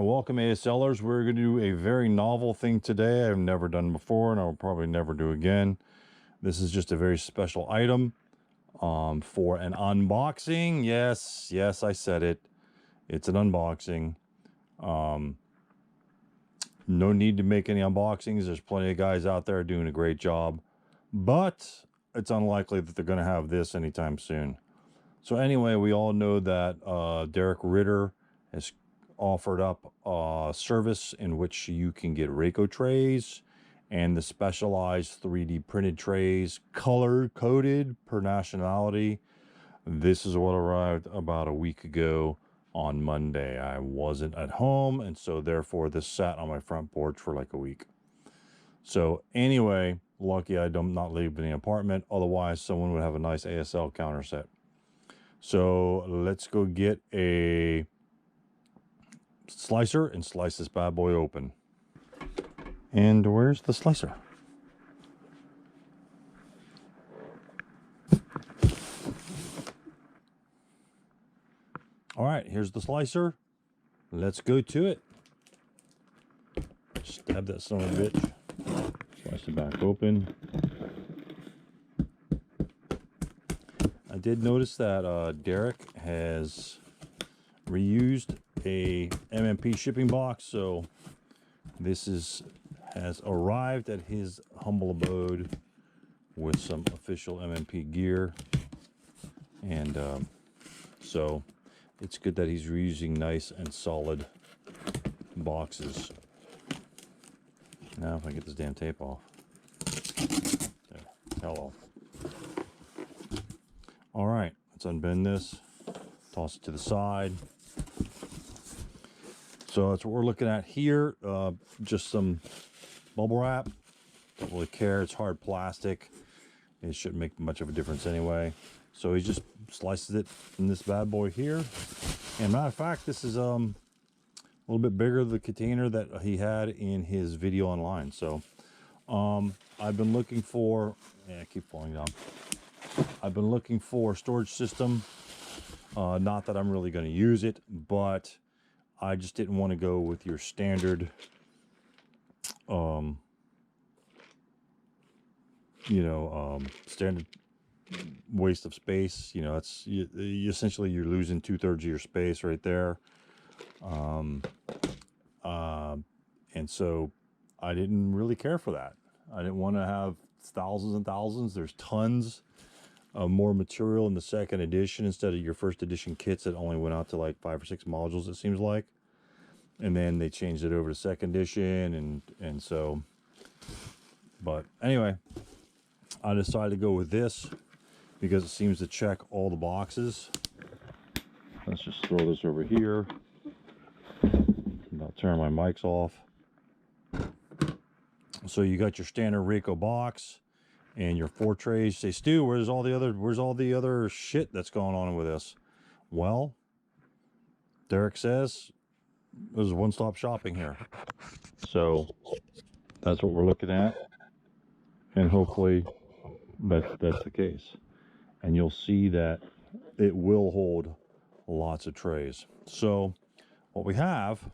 welcome ASLers. We're going to do a very novel thing today I've never done before, and I'll probably never do again. This is just a very special item for an unboxing. Yes, I said it. It's an unboxing. No need to make any unboxings. There's plenty of guys out there doing a great job, but it's unlikely that they're going to have this anytime soon. So anyway, we all know that Derek Ritter has offered up a service in which you can get RAACO trays and the specialized 3D printed trays, color coded per nationality. This is what arrived about a week ago on Monday. I wasn't at home, and so therefore this sat on my front porch for like a week. So anyway, lucky I'm not leaving the apartment, otherwise someone would have a nice ASL counter set. So let's go get a slicer and slice this bad boy open. And where's the slicer? All right, here's the slicer. Let's go to it. Stab that son of a bitch. Slice it back open. I did notice that Derek has reused a MMP shipping box, so this has arrived at his humble abode with some official MMP gear, and so it's good that he's reusing nice and solid boxes. Now if I get this damn tape off. There. Hello. All right, let's unbend this, toss it to the side. So that's what we're looking at here. Just some bubble wrap. Don't really care. It's hard plastic. It shouldn't make much of a difference anyway. So he just slices it in this bad boy here. And matter of fact, this is a little bit bigger than the container that he had in his video online. So I've been looking for, I keep falling down. I've been looking for a storage system. Not that I'm really going to use it, but I just didn't want to go with your standard, standard waste of space. You know, it's essentially you're losing 2/3 of your space right there. And so I didn't really care for that. I didn't want to have thousands and thousands. There's tons of more material in the second edition instead of your first edition kits that only went out to like 5 or 6 modules, it seems like. And then they changed it over to second edition, and so, but anyway, I decided to go with this because it seems to check all the boxes. Let's just throw this over here. I'll turn my mics off. So you got your standard RAACO box and your 4 trays. Say, Stu, where's all the other shit that's going on with this? Well, Derek says there's one-stop shopping here. So that's what we're looking at, and hopefully that's the case. And you'll see that it will hold lots of trays. So what we have,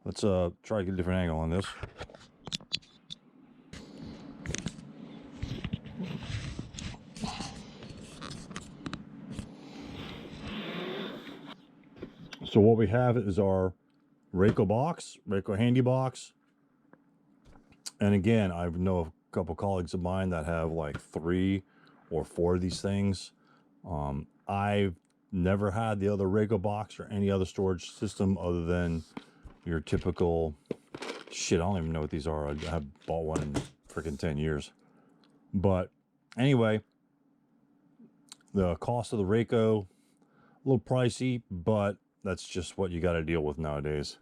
let's try to get a different angle on this. So what we have is our RAACO box, RAACO Handybox. And again, I know a couple colleagues of mine that have like 3 or 4 of these things. I've never had the other RAACO box or any other storage system other than your typical shit. I don't even know what these are. I have bought one in freaking 10 years. But anyway, the cost of the RAACO, a little pricey, but that's just what you got to deal with nowadays.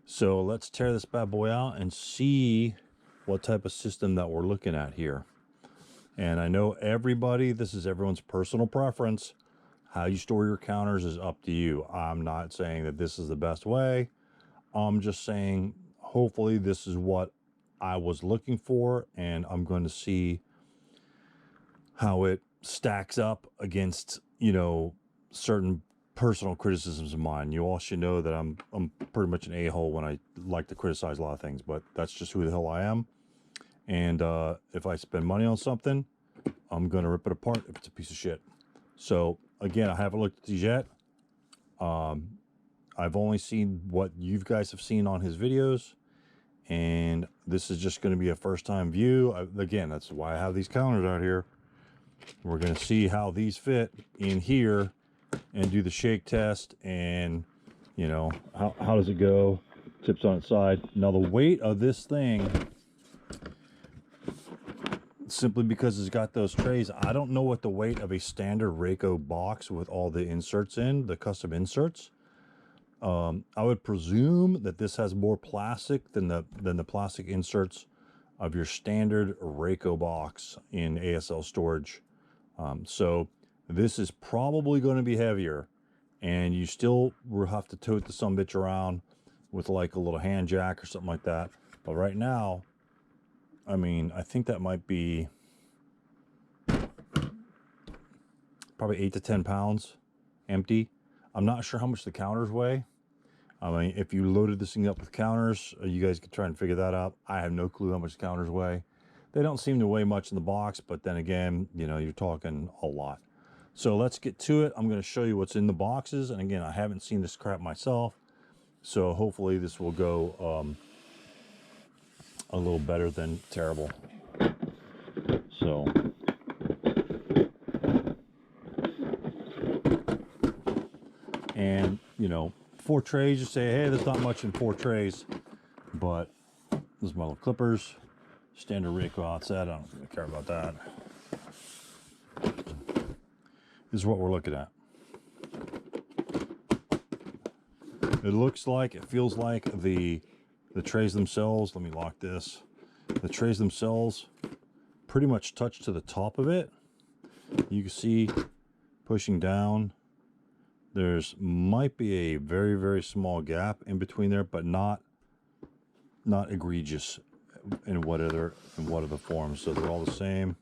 So let's tear this bad boy out and see what type of system that we're looking at here. And I know this is everyone's personal preference. How you store your counters is up to you. I'm not saying that this is the best way. I'm just saying hopefully this is what I was looking for, and I'm going to see how it stacks up against, certain personal criticisms of mine. You all should know that I'm pretty much an a-hole when I like to criticize a lot of things, but that's just who the hell I am. And if I spend money on something, I'm gonna rip it apart if it's a piece of shit. So again, I haven't looked at these yet. I've only seen what you guys have seen on his videos, and this is just going to be a first-time view. Again, that's why I have these counters out here. We're going to see how these fit in here and do the shake test, and you know, how does it go? Tips on its side. Now the weight of this thing, simply because it's got those trays, I don't know what the weight of a standard RAACO box with all the inserts in, the custom inserts. I would presume that this has more plastic than the plastic inserts of your standard RAACO box in ASL storage. So this is probably going to be heavier, and you still will have to tote the sumbitch around with like a little hand jack or something like that. But right now, I mean, I think that might be probably 8 to 10 pounds empty. I'm not sure how much the counters weigh. I mean, if you loaded this thing up with counters, you guys could try and figure that out. I have no clue how much the counters weigh. They don't seem to weigh much in the box, but then again, you know, you're talking a lot. So let's get to it. I'm going to show you what's in the boxes. And again, I haven't seen this crap myself, so hopefully this will go a little better than terrible. So and you know, 4 trays, you say, hey, there's not much in 4 trays, but there's my little clippers, standard RAACO outset. I don't really care about that. This is what we're looking at. It looks like, it feels like the trays themselves, let me lock this, the trays themselves pretty much touch to the top of it. You can see pushing down, there's might be a very, very small gap in between there, but not egregious in what other forms. So they're all the same.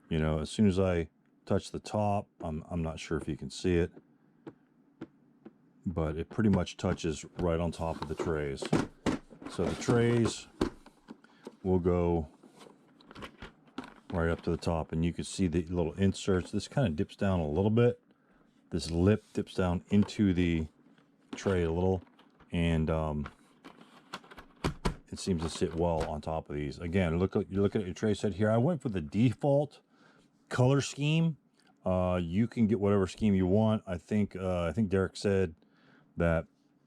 You know, as soon as I touch the top, I'm not sure if you can see it, but it pretty much touches right on top of the trays. So the trays will go right up to the top, and you can see the little inserts. This kind of dips down a little bit. This lip dips down into the tray a little, and it seems to sit well on top of these. Again, you're looking at your tray set here. I went for the default color scheme. You can get whatever scheme you want. I think Derek said that,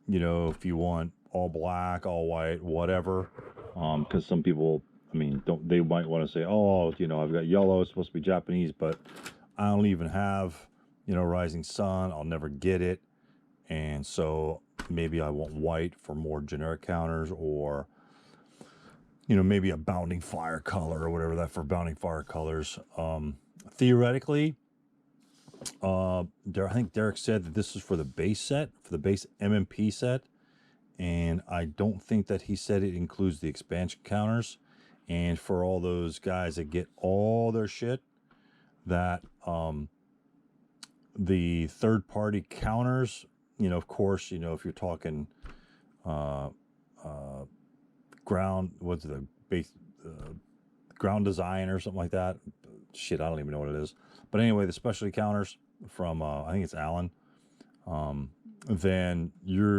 you know, if you want all black, all white, whatever, because some people, I mean, they might want to say, oh, you know, I've got yellow, it's supposed to be Japanese, but I don't even have, you know, rising sun. I'll never get it, and so maybe I want white for more generic counters, or you know, maybe a bounding fire color or whatever that for bounding fire colors. Theoretically, I think Derek said that this is for the base set, for the base MMP set, and I don't think that he said it includes the expansion counters. And for all those guys that get all their shit, that the third-party counters, you know, of course, you know, if you're talking ground, what's the base, ground design or something like that, shit, I don't even know what it is, but anyway, the specialty counters from I think it's Allen, then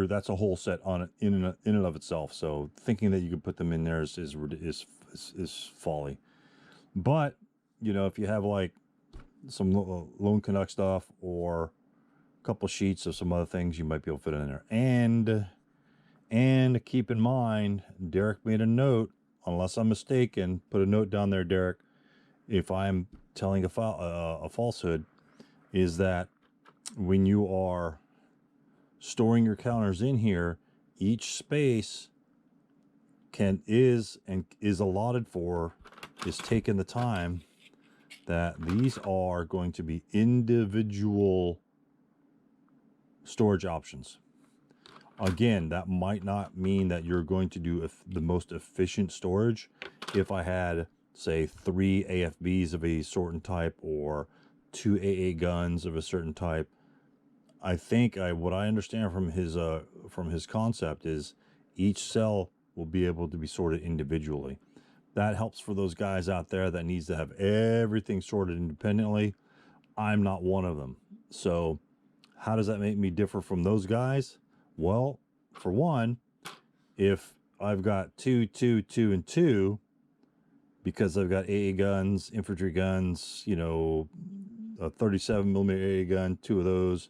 that's a whole set on it in and of itself. So thinking that you could put them in there is folly. But you know, if you have like some Lone Canuck stuff or a couple sheets of some other things, you might be able to fit it in there. And keep in mind, Derek made a note, unless I'm mistaken, put a note down there, Derek, if I'm telling a falsehood, is that when you are storing your counters in here, each space is allotted for, is taken the time that these are going to be individual storage options. Again, that might not mean that you're going to do the most efficient storage. If I had, say, 3 AFBs of a certain type or 2 AA guns of a certain type, I think what I understand from his concept is each cell will be able to be sorted individually. That helps for those guys out there that needs to have everything sorted independently. I'm not one of them. So how does that make me differ from those guys? Well, for one, if I've got 2, 2, 2, and 2, because I've got AA guns, infantry guns, you know, a 37 millimeter AA gun, 2 of those,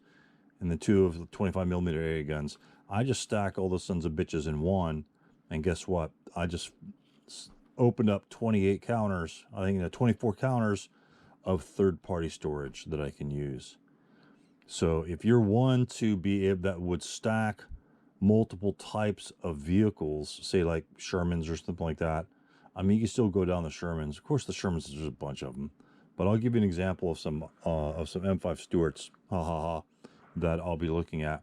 and then 2 of the 25 millimeter AA guns. I just stack all those sons of bitches in one, and guess what? I just opened up 28 counters, I think 24 counters of third-party storage that I can use. So if you're one to be able that would stack multiple types of vehicles, say like Shermans or something like that, I mean, you can still go down the Shermans. Of course, the Shermans, there's a bunch of them, but I'll give you an example of some M5 Stewarts, that I'll be looking at,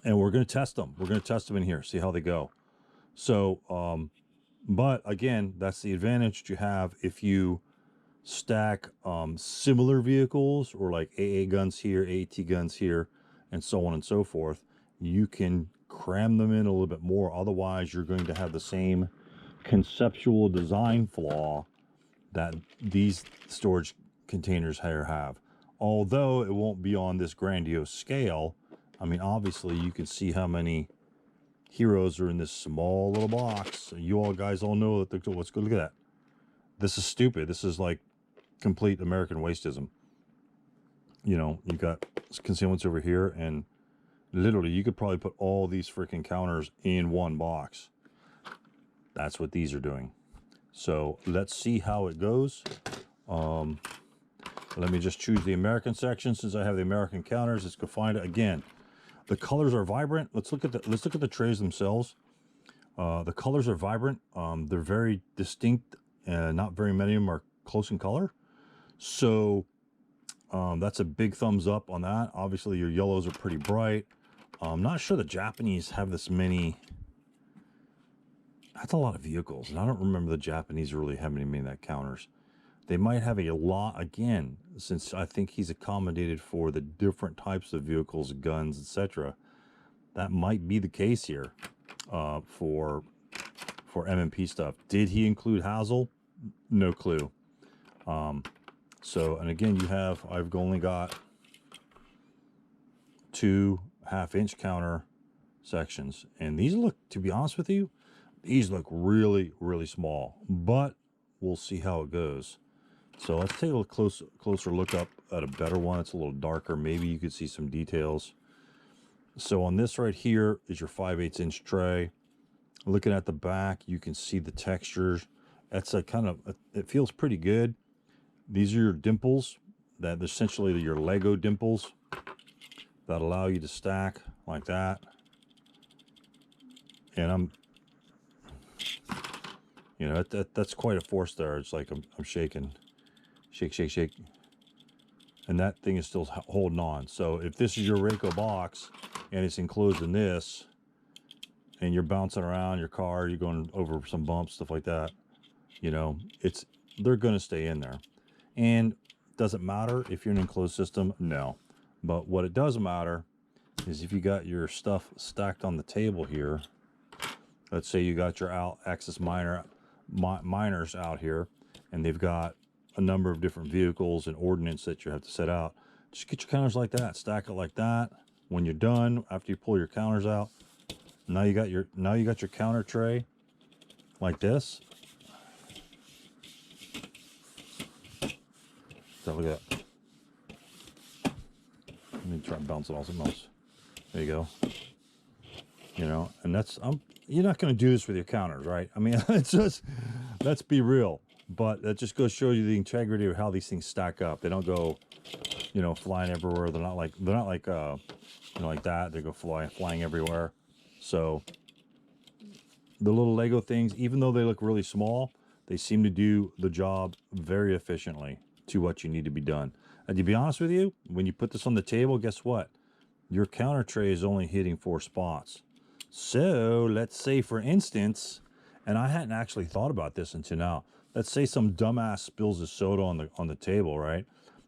and we're going to test them. We're going to test them in here, see how they go. So, but again, that's the advantage that you have if you stack similar vehicles, or like AA guns here, AT guns here, and so on and so forth. You can cram them in a little bit more. Otherwise, you're going to have the same conceptual design flaw that these storage containers here have. Although it won't be on this grandiose scale. I mean, obviously, you can see how many heroes are in this small little box. You all guys all know that. Let's go look at that. This is stupid. This is like complete American wasteism. You know, you got concealments over here, and literally you could probably put all these freaking counters in one box. That's what these are doing. So let's see how it goes. Let me just choose the American section since I have the American counters. Let's go find it again. The colors are vibrant. Let's look at the trays themselves. The colors are vibrant. They're very distinct, and not very many of them are close in color. So that's a big thumbs up on that. Obviously, your yellows are pretty bright. I'm not sure the Japanese have this many. That's a lot of vehicles, and I don't remember the Japanese really having many that counters. They might have a lot, again, since I think he's accommodated for the different types of vehicles, guns, etc. That might be the case here for M&P stuff. Did he include Hazel? No clue. So, and again, I've only got 2 half-inch counter sections, and these look, to be honest with you, these look really, really small, but we'll see how it goes. So let's take a closer look up at a better one. It's a little darker. Maybe you could see some details. So on this right here is your 5/8 inch tray. Looking at the back, you can see the textures. That's a kind of, it feels pretty good. These are your dimples, that essentially your Lego dimples that allow you to stack like that. And you know, that's quite a force there. It's like I'm shaking. Shake, shake, shake. And that thing is still holding on. So if this is your RAACO box and it's enclosed in this, and you're bouncing around your car, you're going over some bumps, stuff like that, you know, they're going to stay in there. And does it matter if you're in an enclosed system? No. But what it does matter is if you got your stuff stacked on the table here. Let's say you got your Axis miners out here, and they've got a number of different vehicles and ordnance that you have to set out. Just get your counters like that, stack it like that. When you're done, after you pull your counters out, now you got your counter tray like this. So look at that. Let me try and bounce it off something else. There you go. You know, and you're not going to do this with your counters, right? I mean, it's just, let's be real. But that just goes to show you the integrity of how these things stack up. They don't go, you know, flying everywhere. They're not like you know, like that. They go flying everywhere. So the little Lego things, even though they look really small, they seem to do the job very efficiently to what you need to be done. And to be honest with you, when you put this on the table, guess what? Your counter tray is only hitting 4 spots. So let's say, for instance, and I hadn't actually thought about this until now. Let's say some dumbass spills his soda on the table, right?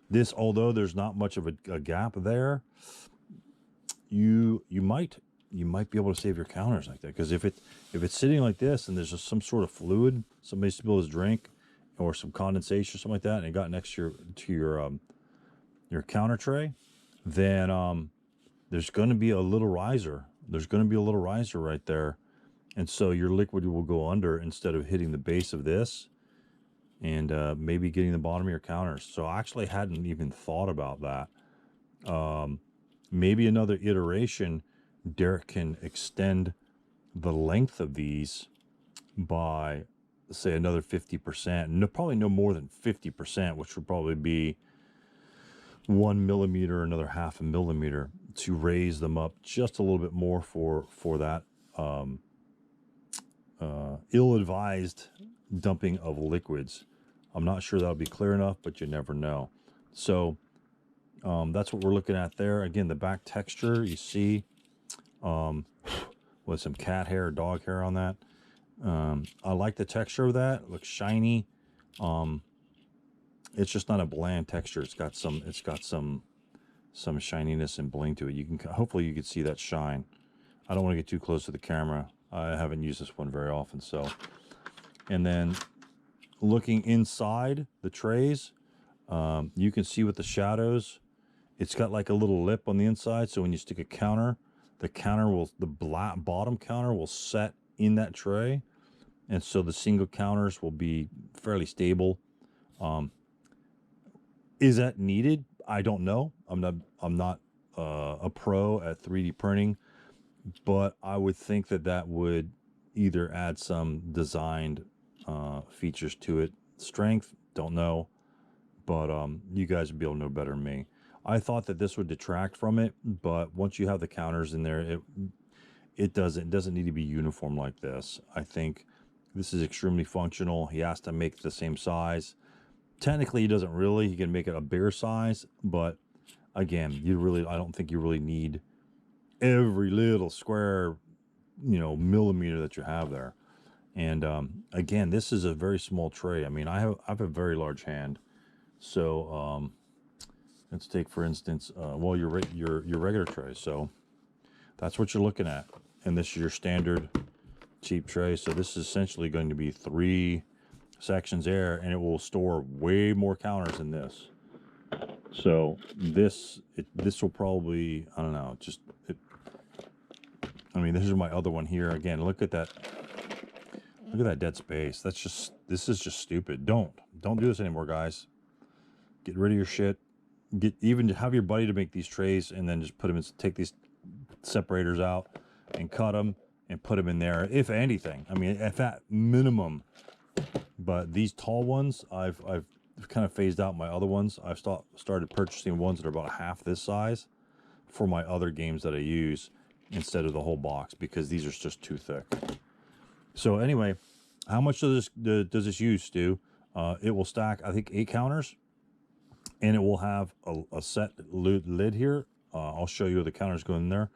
This, although there's not much of a gap there, you might be able to save your counters like that, because if it's sitting like this and there's just some sort of fluid, somebody spilled his drink or some condensation or something like that, and it got next to your counter tray, then there's going to be a little riser. There's going to be a little riser right there, and so your liquid will go under instead of hitting the base of this and maybe getting the bottom of your counters. So I actually hadn't even thought about that. Maybe another iteration, Derek can extend the length of these by, say, another 50%. No, probably no more than 50%, which would probably be 1 millimeter, another 0.5 millimeter, to raise them up just a little bit more for that ill-advised dumping of liquids. I'm not sure that'll be clear enough, but you never know. So that's what we're looking at there. Again, the back texture, you see with some cat hair, dog hair on that. I like the texture of that. It looks shiny. It's just not a bland texture. It's got some shininess and bling to it. You can, hopefully you can see that shine. I don't want to get too close to the camera. I haven't used this one very often, so. And then looking inside the trays, you can see with the shadows, it's got like a little lip on the inside. So when you stick a counter, the bottom counter will set in that tray, and so the single counters will be fairly stable. Is that needed? I don't know. I'm not a pro at 3D printing, but I would think that would either add some designed features to it. Strength, don't know, but you guys would be able to know better than me. I thought that this would detract from it, but once you have the counters in there, it doesn't need to be uniform like this. I think this is extremely functional. He has to make the same size. Technically, he doesn't really. He can make it a bigger size, but again, I don't think you really need every little square, millimeter that you have there. And again, this is a very small tray. I mean, I have a very large hand, so let's take, for instance, your regular tray. So that's what you're looking at, and this is your standard cheap tray. So this is essentially going to be 3 sections there, and it will store way more counters than this. So this will probably, I don't know, I mean, this is my other one here. Again, look at that dead space. This is just stupid. Don't do this anymore, guys. Get rid of your shit. Even have your buddy to make these trays, and then just put them in, take these separators out and cut them and put them in there, if anything. I mean, at that minimum. But these tall ones, I've kind of phased out my other ones. I've started purchasing ones that are about half this size for my other games that I use instead of the whole box, because these are just too thick. So anyway, how much does this use, Stu? It will stack, I think, 8 counters, and it will have a set lid here. I'll show you the counters go in there,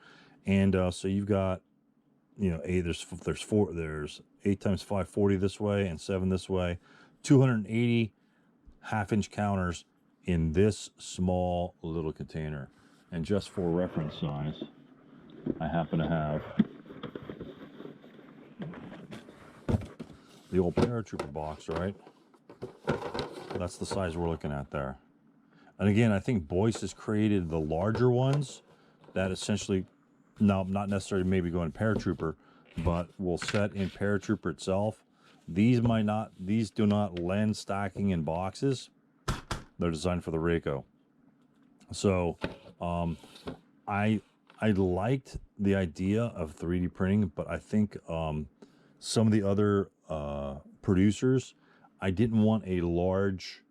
and so you've got, there's 8 times 540 this way and 7 this way, 280 half-inch counters in this small little container. And just for reference size, I happen to have the old paratrooper box, right? That's the size we're looking at there. And again, I think Boyce has created the larger ones that essentially, no, not necessarily maybe going paratrooper, but will set in paratrooper itself. These do not lend stacking in boxes. They're designed for the RAACO. So I liked the idea of 3D printing, but I think some of the other producers, I didn't want a large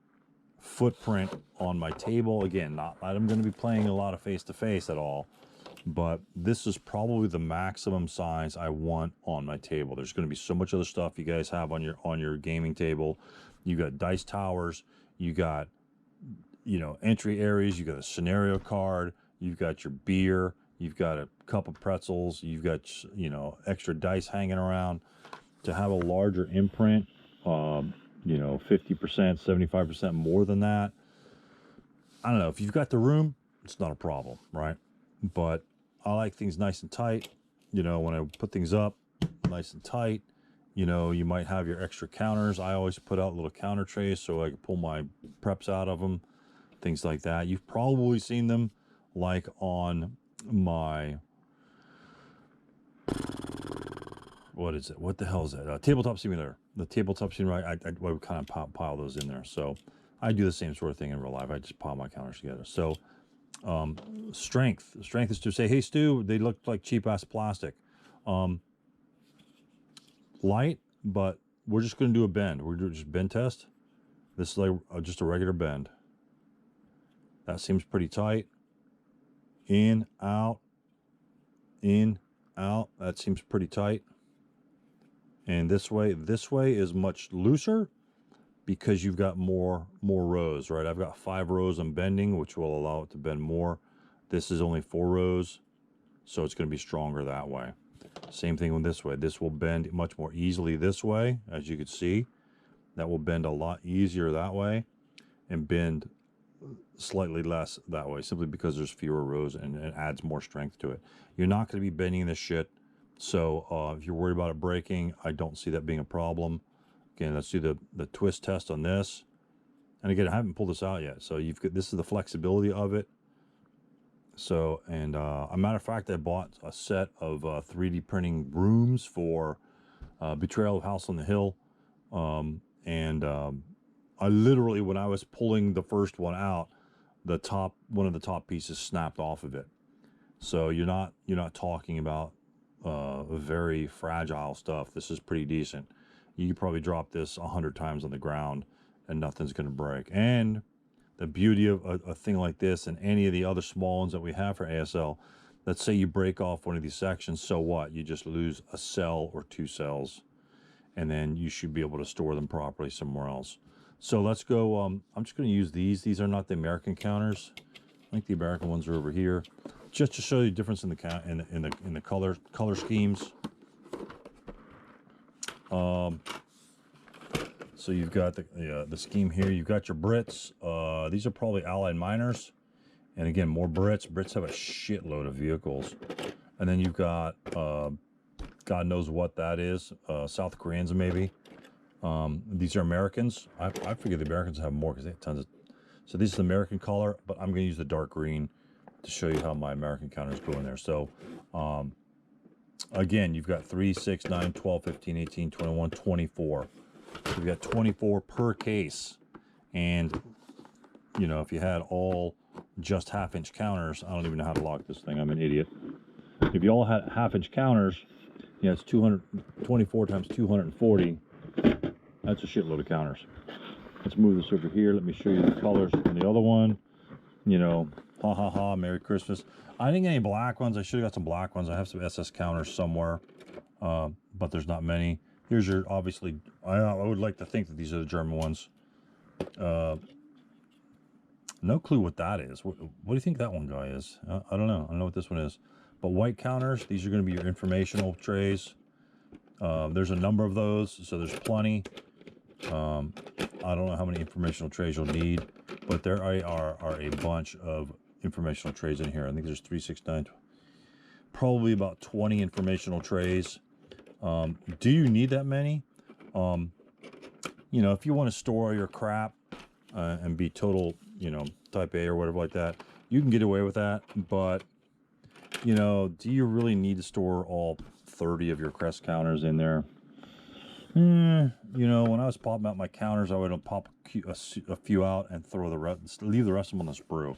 footprint on my table. Again, not that I'm going to be playing a lot of face-to-face at all, but this is probably the maximum size I want on my table. There's going to be so much other stuff you guys have on your gaming table. You got dice towers, you got, entry areas, you got a scenario card, you've got your beer, you've got a cup of pretzels, you've got, extra dice hanging around. To have a larger imprint, 50%, 75% more than that, I don't know. If you've got the room, it's not a problem, right? But I like things nice and tight. You know, when I put things up nice and tight, you know, you might have your extra counters. I always put out little counter trays so I can pull my preps out of them, things like that. You've probably seen them like on my, what is it? What the hell is that? Tabletop Simulator. The Tabletop Simulator, I would kind of pile those in there. So I do the same sort of thing in real life. I just pile my counters together. So strength is to say, hey Stu, they look like cheap ass plastic. Light, but we're just going to do a bend. We're doing just bend test. This is like just a regular bend. That seems pretty tight. In, out, in, out. That seems pretty tight. And this way is much looser because you've got more rows, right? I've got 5 rows I'm bending, which will allow it to bend more. This is only 4 rows, so it's going to be stronger that way. Same thing with this way. This will bend much more easily this way, as you can see. That will bend a lot easier that way and bend slightly less that way, simply because there's fewer rows and it adds more strength to it. You're not going to be bending this shit, so if you're worried about it breaking, I don't see that being a problem. Again, let's do the twist test on this. And again, I haven't pulled this out yet, so you've got, this is the flexibility of it. So, and a matter of fact, I bought a set of 3D printing brooms for Betrayal of House on the Hill. I literally, when I was pulling the first one out, one of the top pieces snapped off of it. So you're not talking about very fragile stuff. This is pretty decent. You could probably drop this 100 times on the ground and nothing's going to break. And the beauty of a thing like this and any of the other small ones that we have for ASL, let's say you break off one of these sections, so what? You just lose a cell or 2 cells, and then you should be able to store them properly somewhere else. So let's go. I'm just going to use these. These are not the American counters. I think the American ones are over here, just to show you the difference in the color schemes. So you've got the scheme here. You've got your Brits. These are probably Allied miners. And again, more Brits. Brits have a shitload of vehicles. And then you've got, God knows what that is. South Koreans maybe. These are Americans. I figure the Americans have more because they have tons of... So this is the American color, but I'm going to use the dark green to show you how my American counters go in there. So, again, you've got 3, 6, 9, 12, 15, 18, 21, 24. So you've got 24 per case. And, you know, if you had all just half-inch counters, I don't even know how to lock this thing. I'm an idiot. If you all had half-inch counters, yeah, it's 224 times 240. That's a shitload of counters. Let's move this over here. Let me show you the colors on the other one. You know, ha ha ha, Merry Christmas. I didn't get any black ones. I should have got some black ones. I have some SS counters somewhere, but there's not many. Here's your, obviously, I would like to think that these are the German ones. No clue what that is. What do you think that one guy is? I don't know. I don't know what this one is. But white counters, these are going to be your informational trays. There's a number of those, so there's plenty. I don't know how many informational trays you'll need, but there are a bunch of informational trays in here. I think there's 3, 6, 9, probably about 20 informational trays. Do you need that many? You know, if you want to store your crap and be total, you know, type A or whatever like that, you can get away with that. But, you know, do you really need to store all 30 of your crest counters in there? You know, when I was popping out my counters, I would pop a few out and throw the rest, leave the rest of them on the sprue.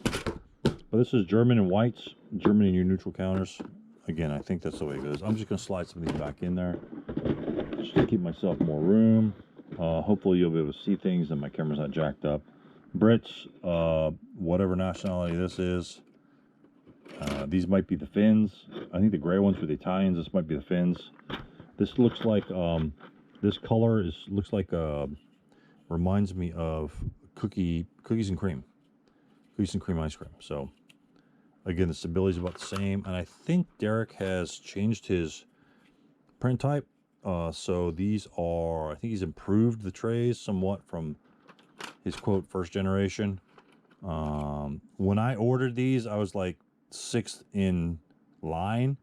But this is German and whites, German and your neutral counters. Again, I think that's the way it goes. I'm just going to slide some of these back in there, just to keep myself more room. Hopefully you'll be able to see things and my camera's not jacked up. Brits, whatever nationality this is. These might be the Finns. I think the gray ones were the Italians. This might be the Finns. This looks like, this color looks like, reminds me of cookies and cream. Cookies and cream ice cream. So, again, the stability is about the same. And I think Derek has changed his print type. So these are, I think he's improved the trays somewhat from his quote first generation. When I ordered these, I was like 6th in line,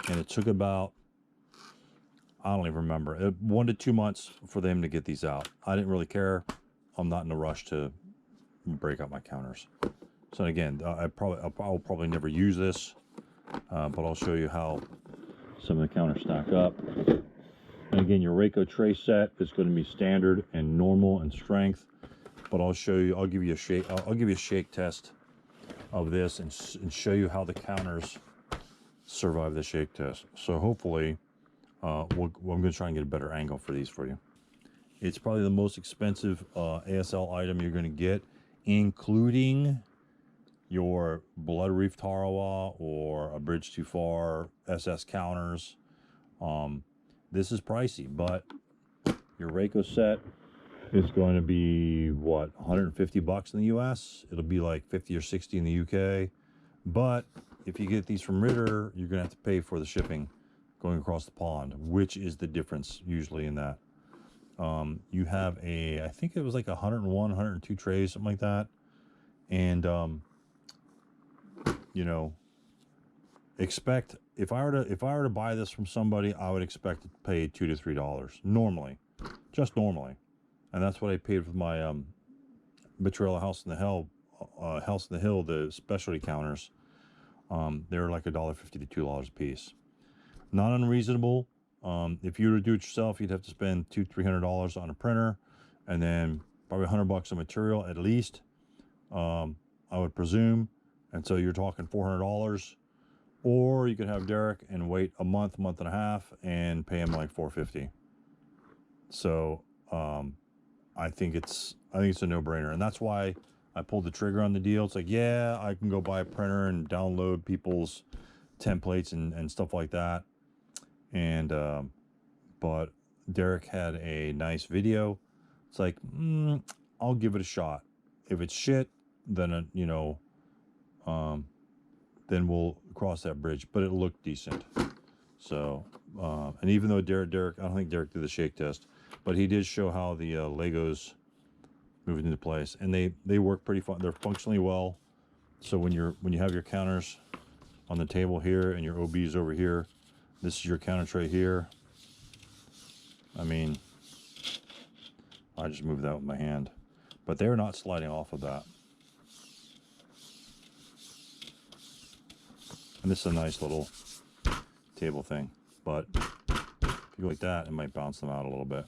and it took about, I don't even remember, 1 to 2 months for them to get these out. I didn't really care. I'm not in a rush to break out my counters. So again, I'll probably never use this, but I'll show you how some of the counters stack up. And again, your RAACO tray set is going to be standard and normal and strength, but I'll show you. I'll give you a shake. I'll give you a shake test of this and show you how the counters survive the shake test. So hopefully, I'm going to try and get a better angle for these for you. It's probably the most expensive ASL item you're going to get, including your Blood Reef Tarawa or a Bridge Too Far SS counters. This is pricey, but your RAACO set is going to be, what, 150 bucks in the US? It'll be like 50 or 60 in the UK. But if you get these from Ritter, you're going to have to pay for the shipping going across the pond, which is the difference usually in that. You have I think it was like 101, 102 trays, something like that. And, you know, expect, if I were to buy this from somebody, I would expect to pay $2 to $3 normally, just normally. And that's what I paid with my Betrayal House in the Hill, the specialty counters. They were like $1.50 to $2 a piece. Not unreasonable. If you were to do it yourself, you'd have to spend $200 to $300 on a printer, and then probably $100 on material at least, I would presume. And so you're talking $400. Or you could have Derek and wait a month and a half, and pay him like $450. So I think it's a no-brainer, and that's why I pulled the trigger on the deal. It's like, yeah, I can go buy a printer and download people's templates and stuff like that. And but Derek had a nice video. It's like, I'll give it a shot. If it's shit, then then we'll cross that bridge. But it looked decent. So, and even though Derek, I don't think Derek did the shake test, but he did show how the Legos moved into place, and they work pretty fun. They're functionally well. So when you have your counters on the table here and your OBs over here, this is your counter tray here. I mean, I just moved that with my hand, but they're not sliding off of that. And this is a nice little table thing, but if you go like that, it might bounce them out a little bit.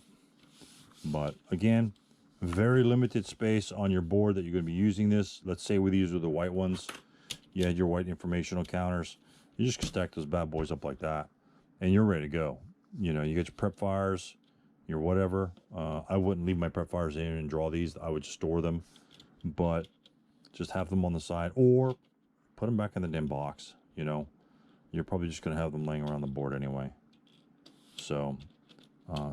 But again, very limited space on your board that you're going to be using this. Let's say with these are the white ones, you had your white informational counters. You just stack those bad boys up like that, and you're ready to go. You know, you get your prep fires, your whatever. I wouldn't leave my prep fires in and draw these. I would store them, but just have them on the side, or put them back in the dim box. You know, you're probably just going to have them laying around the board anyway. So,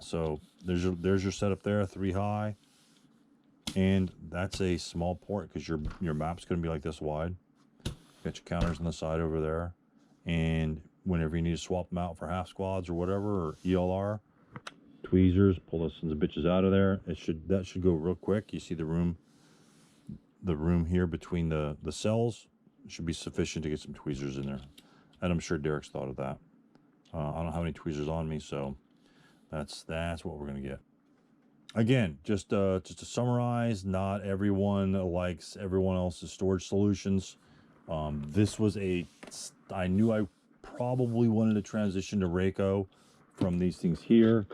so there's your setup there, 3 high, and that's a small port because your map's going to be like this wide. Got your counters on the side over there, and whenever you need to swap them out for half squads or whatever, or ELR, tweezers, pull those sons of bitches out of there. That should go real quick. You see the room here between the cells should be sufficient to get some tweezers in there, and I'm sure Derek's thought of that. I don't have any tweezers on me, so that's what we're gonna get. Again, just to summarize, not everyone likes everyone else's storage solutions. This was I knew I probably wanted to transition to RAACO from these things here.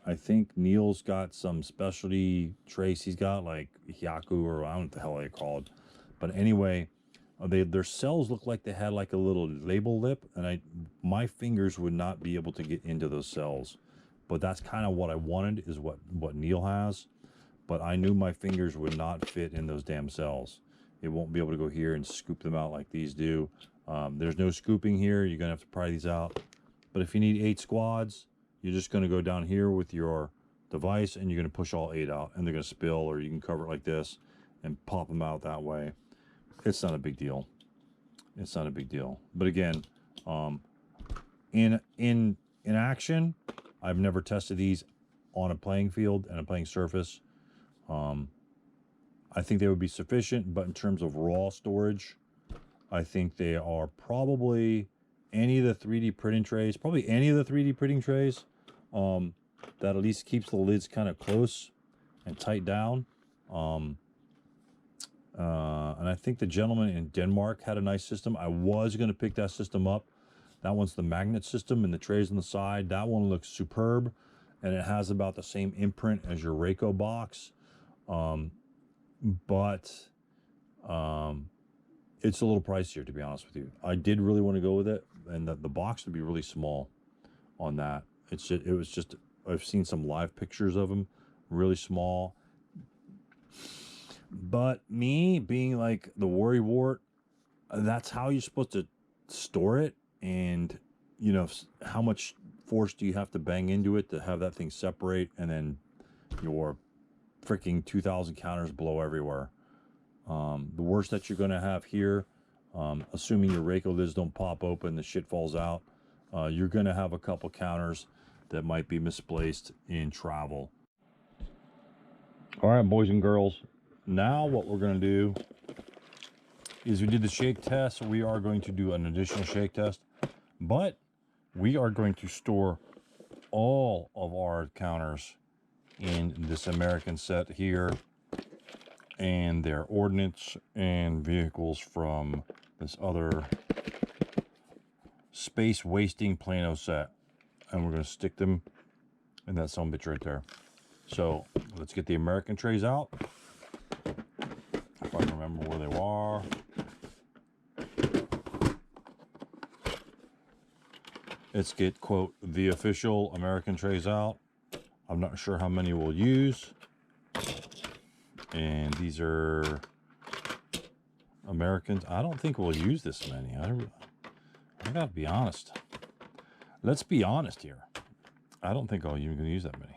I think Neal's got some specialty trays. He's got like Hyaku, or I don't know what the hell they're called. But anyway, their cells look like they had like a little label lip, and my fingers would not be able to get into those cells. But that's kind of what I wanted, is what Neal has. But I knew my fingers would not fit in those damn cells. It won't be able to go here and scoop them out like these do. There's no scooping here. You're going to have to pry these out. But if you need 8 squads, you're just going to go down here with your device, and you're going to push all 8 out, and they're going to spill, or you can cover it like this and pop them out that way. It's not a big deal. It's not a big deal. But again, in action, I've never tested these on a playing field and a playing surface. I think they would be sufficient, but in terms of raw storage, I think they are probably any of the 3D printing trays, probably any of the 3D printing trays, that at least keeps the lids kind of close and tight down. And I think the gentleman in Denmark had a nice system. I was going to pick that system up. That one's the magnet system and the trays on the side. That one looks superb, and it has about the same imprint as your RAACO box. But it's a little pricier, to be honest with you. I did really want to go with it, and the box would be really small on that. It was just, I've seen some live pictures of them, really small. But me being like the worry wart, that's how you're supposed to store it. And, you know, how much force do you have to bang into it to have that thing separate, and then your freaking 2,000 counters blow everywhere. The worst that you're going to have here, assuming your RAACO lids don't pop open, the shit falls out, you're going to have a couple counters that might be misplaced in travel. All right, boys and girls, now what we're going to do is we did the shake test. So we are going to do an additional shake test, but we are going to store all of our counters in this American set here, and their ordnance and vehicles from this other space wasting Plano set, and we're going to stick them in that son of a bitch right there. So let's get the American trays out, if I can remember where they are. Let's get, quote, the official American trays out. I'm not sure how many we'll use. And these are Americans. I don't think we'll use this many. I gotta be honest. Let's be honest here. I don't think I'll even gonna use that many.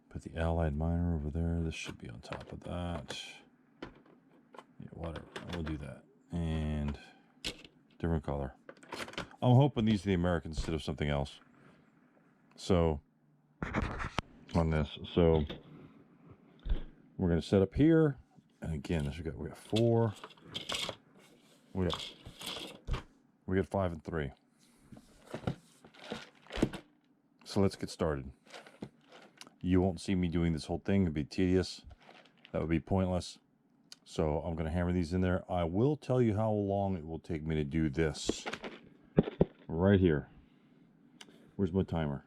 Put the Allied Miner over there. This should be on top of that. Yeah, whatever. We'll do that. And different color. I'm hoping these are the Americans instead of something else. So, on this. So, we're going to set up here. And again, we got 4. We got 5 and 3. So let's get started. You won't see me doing this whole thing. It'd be tedious. That would be pointless. So I'm going to hammer these in there. I will tell you how long it will take me to do this. Right here. Where's my timer?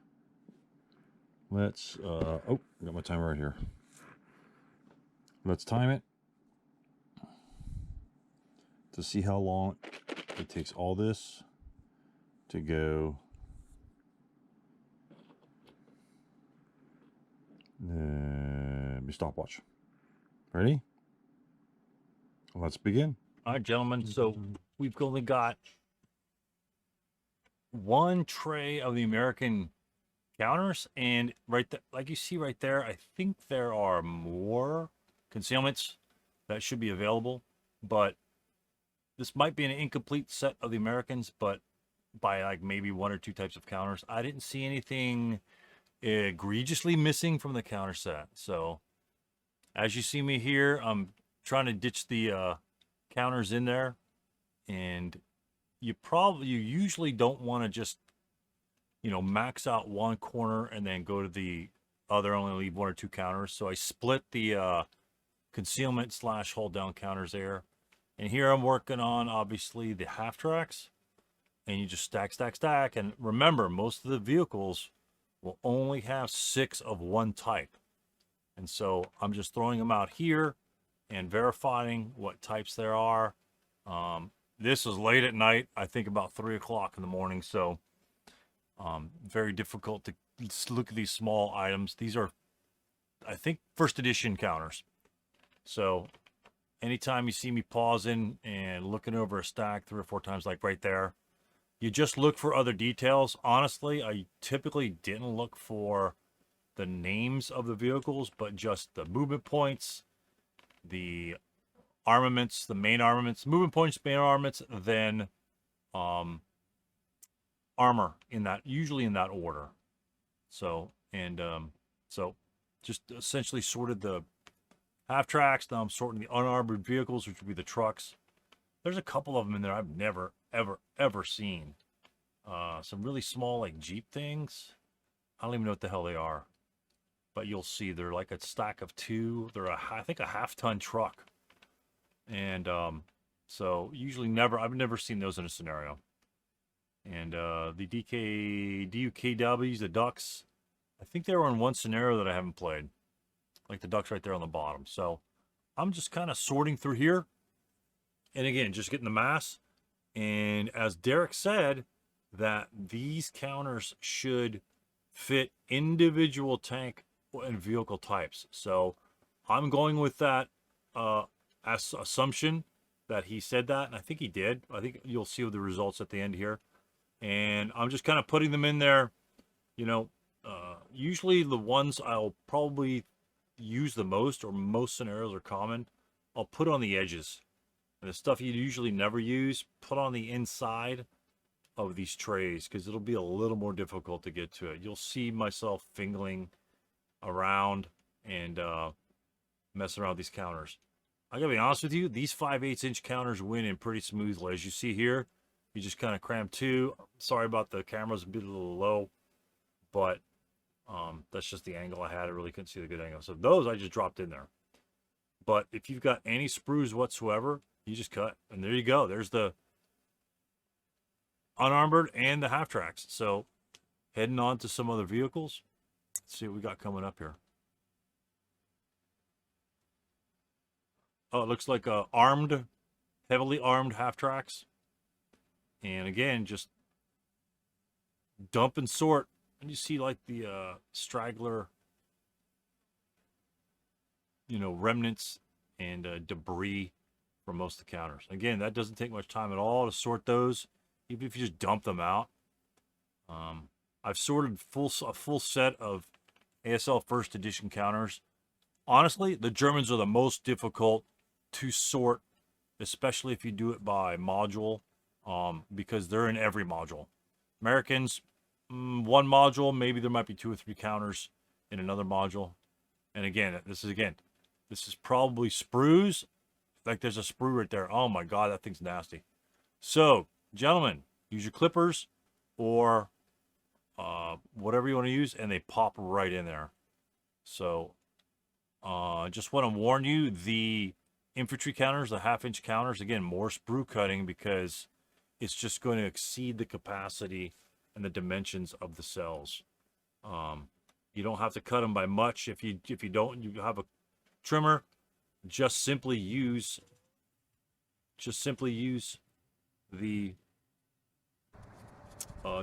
Let's, oh, I got my timer right here. Let's time it to see how long it takes all this to go. Stopwatch. Ready? Let's begin. All right, gentlemen. So we've only got one tray of the American counters, and right there, like you see right there, I think there are more concealments that should be available, but this might be an incomplete set of the Americans, but by like maybe 1 or 2 types of counters. I didn't see anything egregiously missing from the counter set. So as you see me here, I'm trying to ditch the counters in there, and you usually don't want to just, you know, max out one corner and then go to the other, only leave 1 or 2 counters. So I split the concealment / hold down counters there. And here I'm working on, obviously, the half tracks, and you just stack, stack, stack. And remember, most of the vehicles will only have 6 of one type. And so I'm just throwing them out here and verifying what types there are. This is late at night, I think about 3 o'clock in the morning. So very difficult to look at these small items. These are, I think, first edition counters. So anytime you see me pausing and looking over a stack 3 or 4 times, like right there, you just look for other details. Honestly, I typically didn't look for the names of the vehicles, but just the movement points, the armaments, the main armaments, movement points, main armaments, then armor in that, usually in that order. So, and so just essentially sorted the half tracks. Now I'm sorting the unarmored vehicles, which would be the trucks. There's a couple of them in there I've never, ever seen. Some really small, like Jeep things. I don't even know what the hell they are. But you'll see they're like a stack of two. They're I think a half-ton truck. And so usually I've never seen those in a scenario. And the DUKWs, the ducks, I think they were in one scenario that I haven't played. Like the ducks right there on the bottom. So I'm just kind of sorting through here. And again, just getting the mass. And as Derek said, that these counters should fit individual tank and vehicle types. So I'm going with that as assumption that he said that, and I think he did. I think you'll see the results at the end here. And I'm just kind of putting them in there. You know, usually the ones I'll probably use the most, or most scenarios are common, I'll put on the edges. And the stuff you usually never use, put on the inside of these trays, because it'll be a little more difficult to get to it. You'll see myself fingling around and messing around with these counters. I gotta be honest with you, these 5/8 inch counters win in pretty smoothly. As you see here, you just kind of cram two. Sorry about the camera's a little low, but that's just the angle I had. I really couldn't see the good angle. So those I just dropped in there. But if you've got any sprues whatsoever, you just cut. And there you go. There's the unarmored and the half tracks. So heading on to some other vehicles. Let's see what we got coming up here. Oh, it looks like heavily armed half tracks. And again, just dump and sort. And you see like the straggler, remnants and debris from most of the counters. Again, that doesn't take much time at all to sort those, even if you just dump them out. I've sorted a full set of ASL first edition counters. Honestly, the Germans are the most difficult to sort, especially if you do it by module, because they're in every module. Americans, one module, maybe there might be 2 or 3 counters in another module. And again, this is probably sprues. Like there's a sprue right there. Oh my God, that thing's nasty. So, gentlemen, use your clippers or whatever you want to use, and they pop right in there. So, just want to warn you, the infantry counters, the half-inch counters, again, more sprue cutting because it's just going to exceed the capacity and the dimensions of the cells. You don't have to cut them by much. If you don't, you have a trimmer. Just simply use the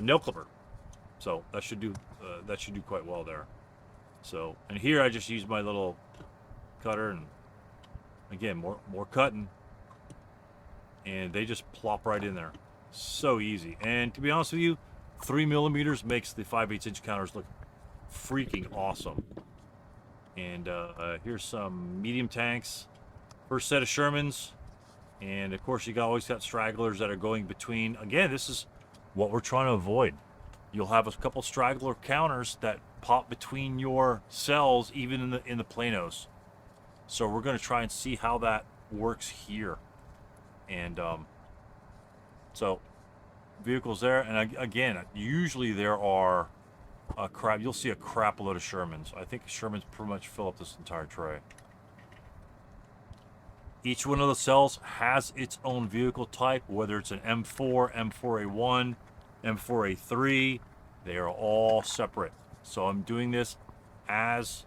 nail clipper. So that should do quite well there. So, and here I just use my little cutter, and again, more cutting, and they just plop right in there. So easy. And to be honest with you, 3mm makes the 5/8 inch counters look freaking awesome. And here's some medium tanks, first set of Shermans, and of course you always got stragglers that are going between. Again, this is what we're trying to avoid. You'll have a couple straggler counters that pop between your cells, even in the planos. So we're going to try and see how that works here. And so vehicles there, and again, usually there are you'll see a crap load of Shermans. I think Shermans pretty much fill up this entire tray. Each one of the cells has its own vehicle type, whether it's an M4, M4A1, M4A3, they are all separate. So I'm doing this as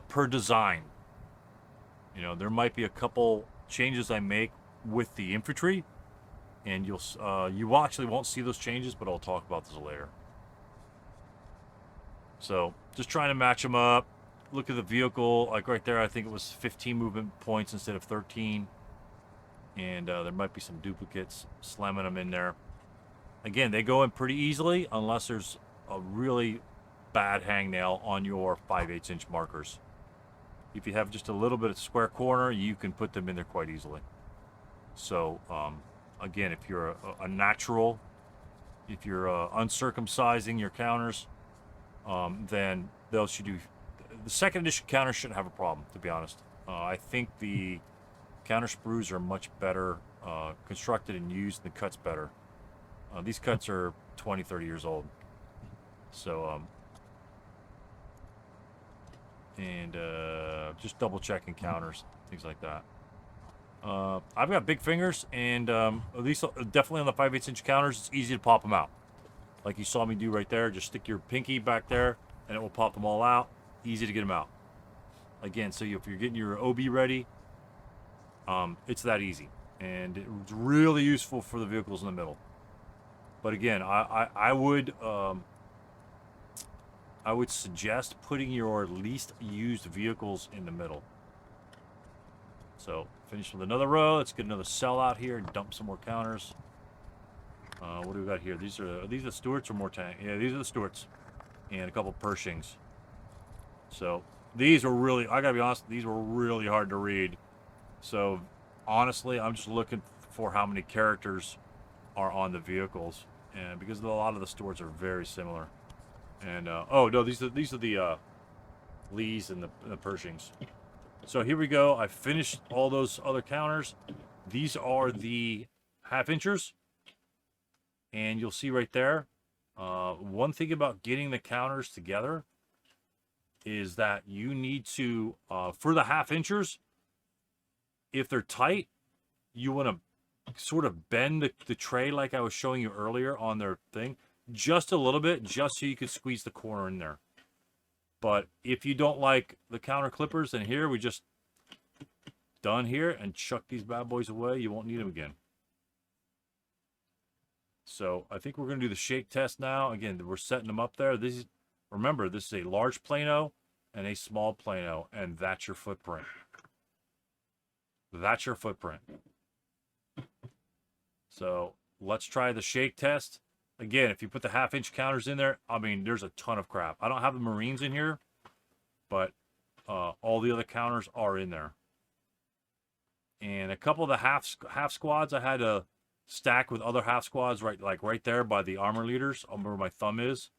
per design. There might be a couple changes I make with the infantry, and you actually won't see those changes, but I'll talk about this later. So just trying to match them up. Look at the vehicle, like right there, I think it was 15 movement points instead of 13. And there might be some duplicates, slamming them in there. Again, they go in pretty easily unless there's a really bad hangnail on your 5/8 inch markers. If you have just a little bit of square corner, you can put them in there quite easily. So, again, if you're a natural, if you're uncircumcising your counters, then those should do. The second edition counters shouldn't have a problem, to be honest. I think the counter sprues are much better constructed and used, and the cuts better. These cuts are 20, 30 years old. So, just double checking counters, things like that. I've got big fingers, and at least definitely on the 5/8 inch counters, it's easy to pop them out. Like you saw me do right there. Just stick your pinky back there, and it will pop them all out. Easy to get them out. Again, so if you're getting your OB ready, it's that easy. And it's really useful for the vehicles in the middle. But again, I would suggest putting your least used vehicles in the middle. So finish with another row. Let's get another cell out here and dump some more counters. What do we got here? These are the Stewarts or more tank? Yeah, these are the Stewarts, and a couple Pershings. So these are really, I gotta be honest, these were really hard to read. So honestly, I'm just looking for how many characters are on the vehicles, and because a lot of the Stewarts are very similar. And oh no, these are the Lees and the Pershings. So here we go. I finished all those other counters. These are the 1/2 inchers. And you'll see right there, one thing about getting the counters together is that you need to, for the 1/2 inchers, if they're tight, you want to sort of bend the tray like I was showing you earlier on their thing, just a little bit, just so you can squeeze the corner in there. But if you don't like the counter clippers, then here we just done here and chuck these bad boys away. You won't need them again. So I think we're going to do the shake test now. Again, we're setting them up there. Remember, this is a large plano and a small plano, and that's your footprint. That's your footprint. So let's try the shake test. Again, if you put the 1/2 inch counters in there, I mean, there's a ton of crap. I don't have the Marines in here, but all the other counters are in there. And a couple of the half squads I had to stack with other half squads right there by the armor leaders, where my thumb is.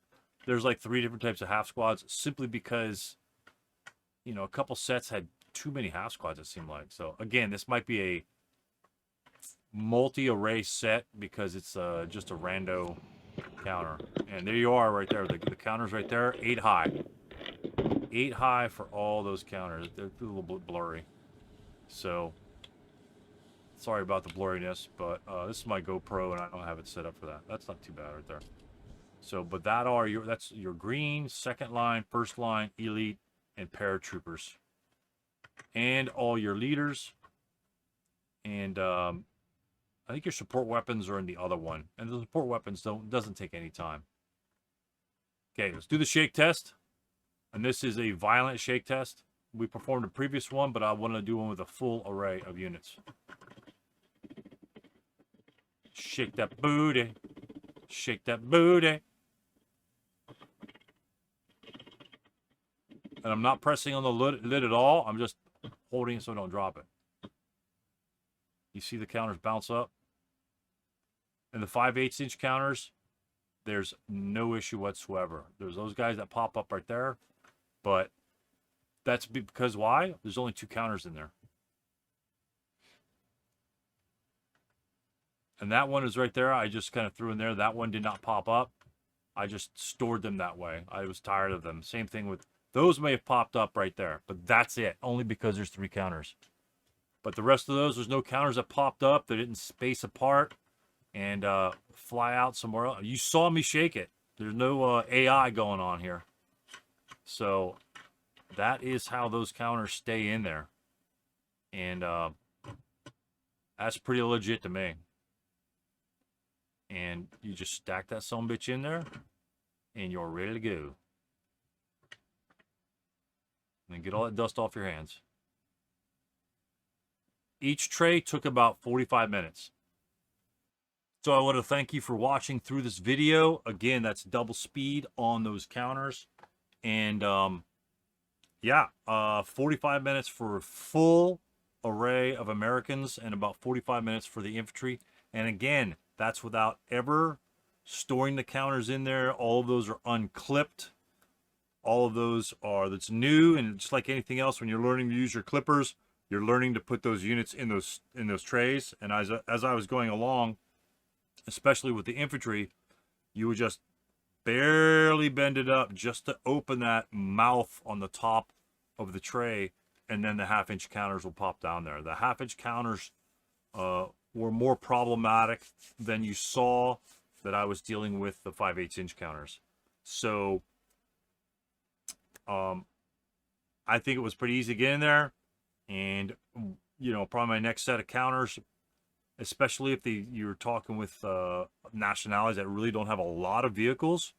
There's like 3 different types of half squads, simply because, you know, a couple sets had too many half squads, it seemed like. So again, this might be a multi-array set because it's just a rando counter. And there you are right there, the counters right there, 8 high. 8 high for all those counters. They're a little bit blurry. So sorry about the blurriness, but this is my GoPro and I don't have it set up for that. That's not too bad right there. So, but that's your green, second line, first line, elite, and paratroopers. And all your leaders. And I think your support weapons are in the other one. And the support weapons doesn't take any time. Okay, let's do the shake test. And this is a violent shake test. We performed a previous one, but I want to do one with a full array of units. Shake that booty. Shake that booty. And I'm not pressing on the lid at all. I'm just holding it so I don't drop it. You see the counters bounce up? And the 5/8 inch counters, there's no issue whatsoever. There's those guys that pop up right there. But that's because why? There's only 2 counters in there. And that one is right there. I just kind of threw in there. That one did not pop up. I just stored them that way. I was tired of them. Same thing with those, may have popped up right there. But that's it. Only because there's 3 counters. But the rest of those, there's no counters that popped up. They didn't space apart and fly out somewhere else. You saw me shake it. There's no AI going on here. So that is how those counters stay in there. And that's pretty legit to me. And you just stack that sumbitch in there, and you're ready to go. And then get all that dust off your hands. Each tray took about 45 minutes. So I want to thank you for watching through this video. Again, that's double speed on those counters. And yeah, 45 minutes for a full array of Americans and about 45 minutes for the infantry. And again, that's without ever storing the counters in there. All of those are unclipped. All of those that's new, and just like anything else, when you're learning to use your clippers, you're learning to put those units in those trays. And as I was going along, especially with the infantry, you would just barely bend it up just to open that mouth on the top of the tray, and then the 1/2-inch counters will pop down there. The 1/2-inch counters were more problematic than you saw that I was dealing with the 5/8-inch counters. So I think it was pretty easy to get in there. And, you know, probably my next set of counters, especially if you're talking with nationalities that really don't have a lot of vehicles,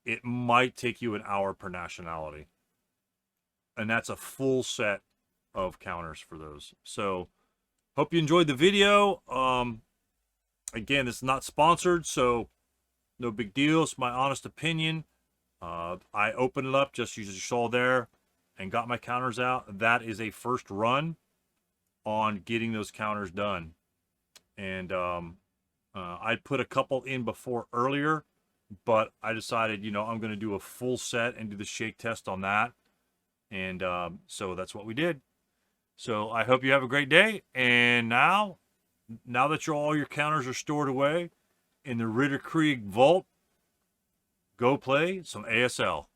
it might take you an hour per nationality. And that's a full set of counters for those. So hope you enjoyed the video. Again, it's not sponsored, so no big deal. It's my honest opinion. I opened it up just as you saw there and got my counters out. That is a first run on getting those counters done. And I'd put a couple in before earlier, but I decided, you know, I'm going to do a full set and do the shake test on that. And so that's what we did. So I hope you have a great day. And now that all your counters are stored away in the Ritter Krieg vault, go play some ASL.